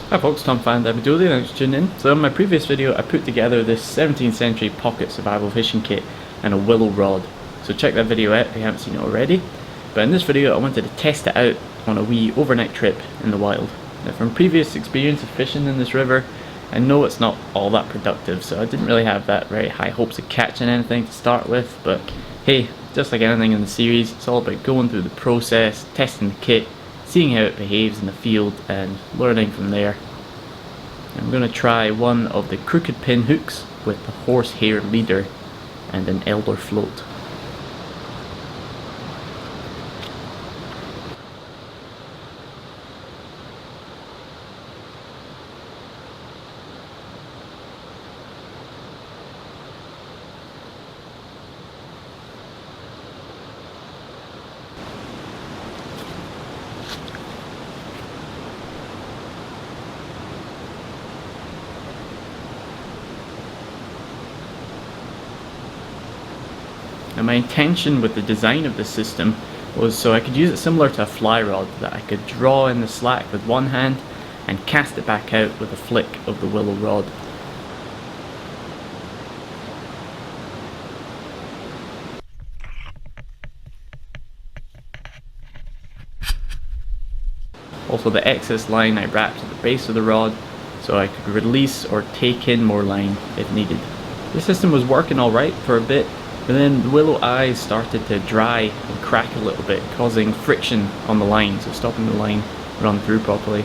Hi folks, Tom Fandabi, Dozi, thanks for tuning in. So in my previous video I put together this 17th century pocket survival fishing kit and a willow rod. So check that video out if you haven't seen it already. But in this video I wanted to test it out on a wee overnight trip in the wild. Now from previous experience of fishing in this river, I know it's not all that productive, so I didn't really have that very high hopes of catching anything to start with, but hey, just like anything in the series, it's all about going through the process, testing the kit, seeing how it behaves in the field and learning from there. I'm going to try one of the crooked pin hooks with the horsehair leader and an elder float. And my intention with the design of this system was so I could use it similar to a fly rod, that I could draw in the slack with one hand and cast it back out with a flick of the willow rod. Also, the excess line I wrapped at the base of the rod so I could release or take in more line if needed. This system was working alright for a bit, but then the willow eyes started to dry and crack a little bit, causing friction on the line, so stopping the line run through properly.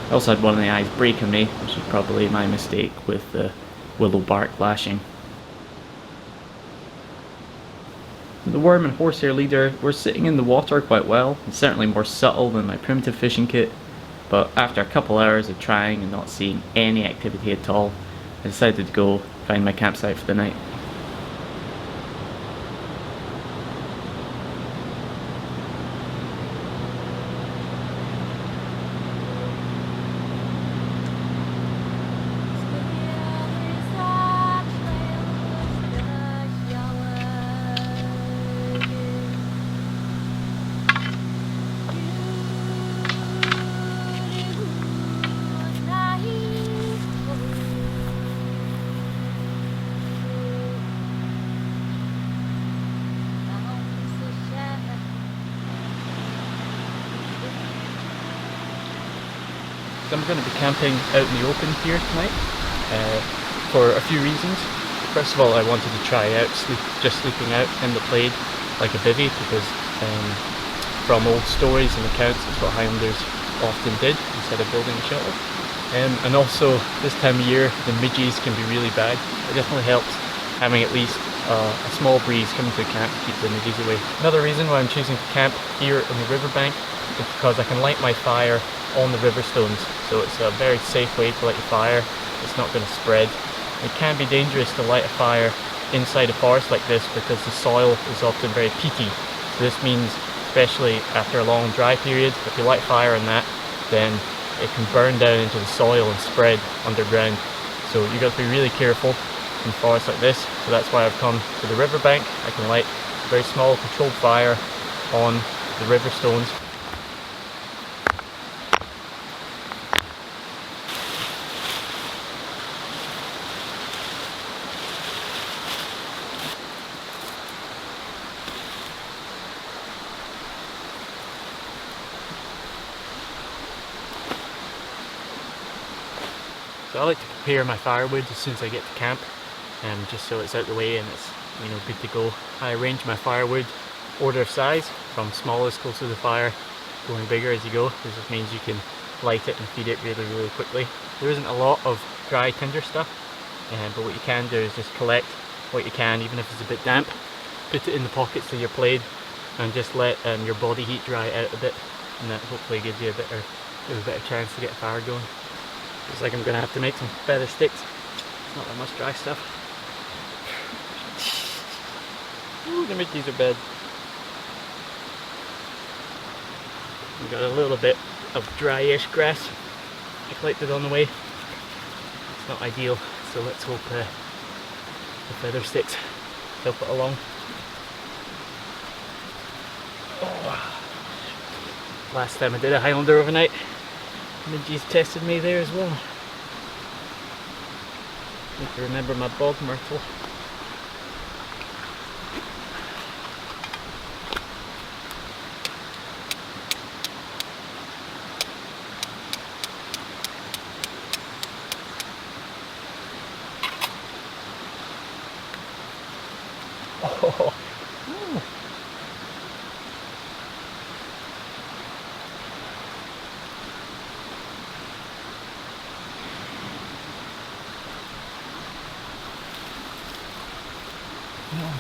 I also had one of the eyes break on me, which is probably my mistake with the willow bark lashing. The worm and horsehair leader were sitting in the water quite well, and certainly more subtle than my primitive fishing kit, but after a couple hours of trying and not seeing any activity at all, I decided to go find my campsite for the night. I'm going to be camping out in the open here tonight for a few reasons. First of all, I wanted to try out just sleeping out in the Plaid like a bivvy, because from old stories and accounts it's what Highlanders often did instead of building a shelter. And also this time of year the midges can be really bad. It definitely helps having at least a small breeze coming to the camp to keep the midges away. Another reason why I'm choosing to camp here on the riverbank is because I can light my fire on the river stones, so it's a very safe way to light your fire. It's not going to spread. It can be dangerous to light a fire inside a forest like this because the soil is often very peaty. So this means, especially after a long dry period, if you light fire on that, then it can burn down into the soil and spread underground. So you've got to be really careful in forests like this. So that's why I've come to the riverbank. I can light a very small controlled fire on the river stones. So I like to prepare my firewood as soon as I get to camp, just so it's out the way and it's good to go. I arrange my firewood order of size from smallest close to the fire, going bigger as you go. This means you can light it and feed it really quickly. There isn't a lot of dry tinder stuff, but what you can do is just collect what you can, even if it's a bit damp, put it in the pockets of your Plaid and just let your body heat dry out a bit, and that hopefully gives you a better chance to get a fire going. Looks like I'm going to have to make some feather sticks. It's not that much dry stuff. Ooh, the midges are bad. We've got a little bit of dryish grass I collected on the way. It's not ideal, so let's hope the feather sticks help it along. Oh. Last time I did a Highlander overnight, midges tested me there as well. Need to remember my bog myrtle. Oh. Ooh. Yeah.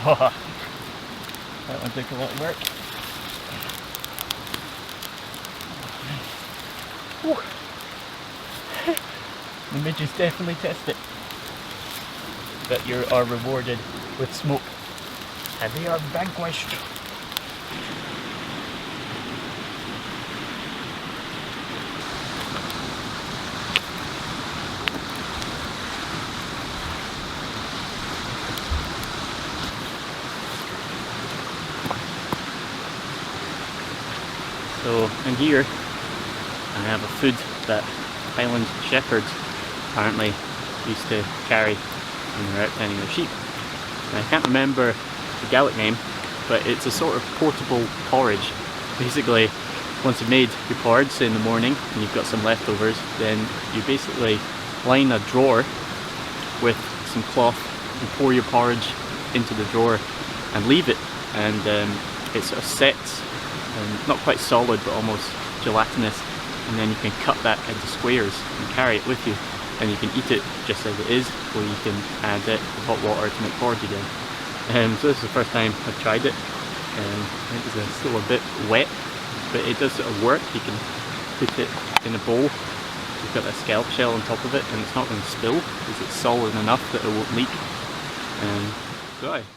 Oh, that one took a lot of work. The midges definitely test it. But you are rewarded with smoke. And they are vanquished. So in here I have a food that Highland shepherds apparently used to carry when they were out tending their sheep. And I can't remember the Gaelic name, but it's a sort of portable porridge. Basically, once you've made your porridge in the morning and you've got some leftovers, then you basically line a drawer with some cloth and pour your porridge into the drawer and leave it, and it sort of sets, not quite solid but almost gelatinous, and then you can cut that into squares and carry it with you, and you can eat it just as it is, or you can add it with hot water to make porridge again. So this is the first time I've tried it. I think it's still a bit wet, but it does sort of work. You can put it in a bowl, you've got a scallop shell on top of it, and it's not going to spill because it's solid enough that it won't leak.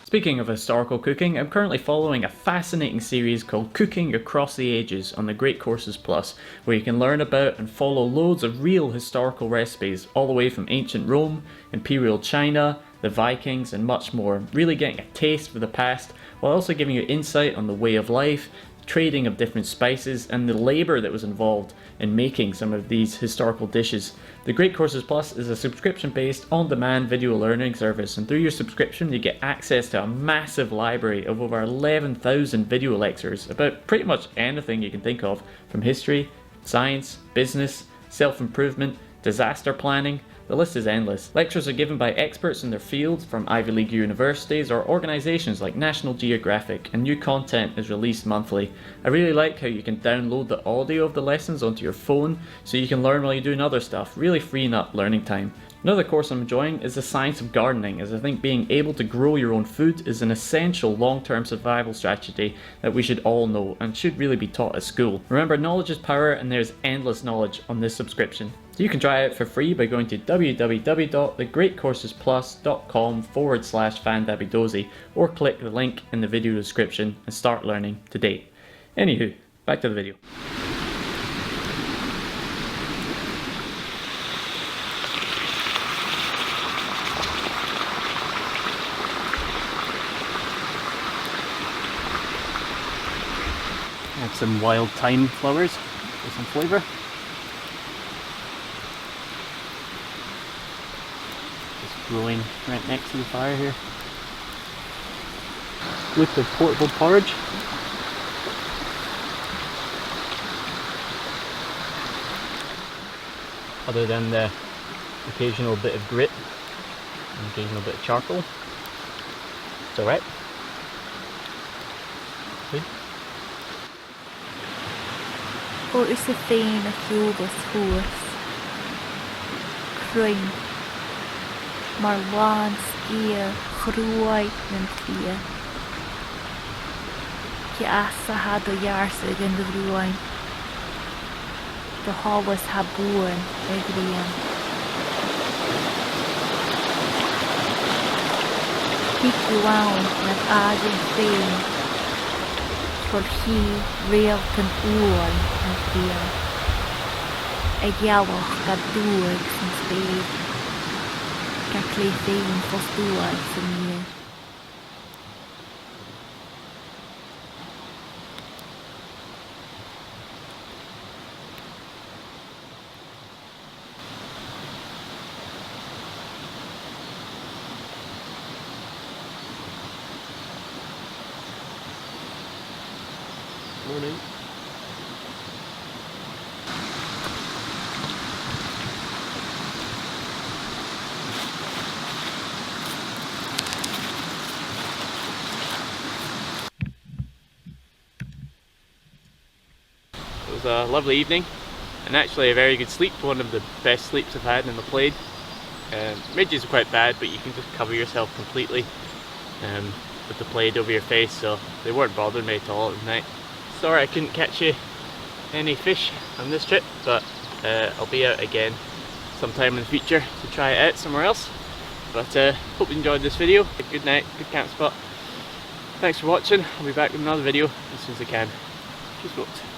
Speaking of historical cooking, I'm currently following a fascinating series called Cooking Across the Ages on the Great Courses Plus, where you can learn about and follow loads of real historical recipes all the way from ancient Rome, Imperial China, the Vikings and much more, really getting a taste for the past while also giving you insight on the way of life, trading of different spices and the labour that was involved in making some of these historical dishes. The Great Courses Plus is a subscription-based, on-demand video learning service, and through your subscription you get access to a massive library of over 11,000 video lectures about pretty much anything you can think of, from history, science, business, self-improvement, disaster planning. The list is endless. Lectures are given by experts in their field from Ivy League universities or organisations like National Geographic, and new content is released monthly. I really like how you can download the audio of the lessons onto your phone so you can learn while you're doing other stuff, really freeing up learning time. Another course I'm enjoying is the science of gardening, as I think being able to grow your own food is an essential long-term survival strategy that we should all know and should really be taught at school. Remember, knowledge is power, and there's endless knowledge on this subscription. So you can try it for free by going to www.thegreatcoursesplus.com/Fandabi Dozi, or click the link in the video description and start learning today. Anywho, back to the video. Add some wild thyme flowers for some flavour. Just growing right next to the fire here. With the portable porridge. Other than the occasional bit of grit and occasional bit of charcoal, it's alright. Good. Og is a FEINNE Hjúbas hús. Cruin. Mar lán skia chrúaid nan fia. Ki asa had o jars ag in de vrúain. the harvest har boen ögren. Kick around med egen fin. For he real kan oor en fel. Jag jawar ska dog som spel. Kan kliffa in förståelse mer. Morning. It was a lovely evening and actually a very good sleep, one of the best sleeps I've had in the Plaid. Midges are quite bad, but you can just cover yourself completely with the Plaid over your face, so they weren't bothering me at all at night. Sorry I couldn't catch you any fish on this trip, but I'll be out again sometime in the future to try it out somewhere else. But hope you enjoyed this video. Good night, good camp spot. Thanks for watching. I'll be back with another video as soon as I can. Cheers folks.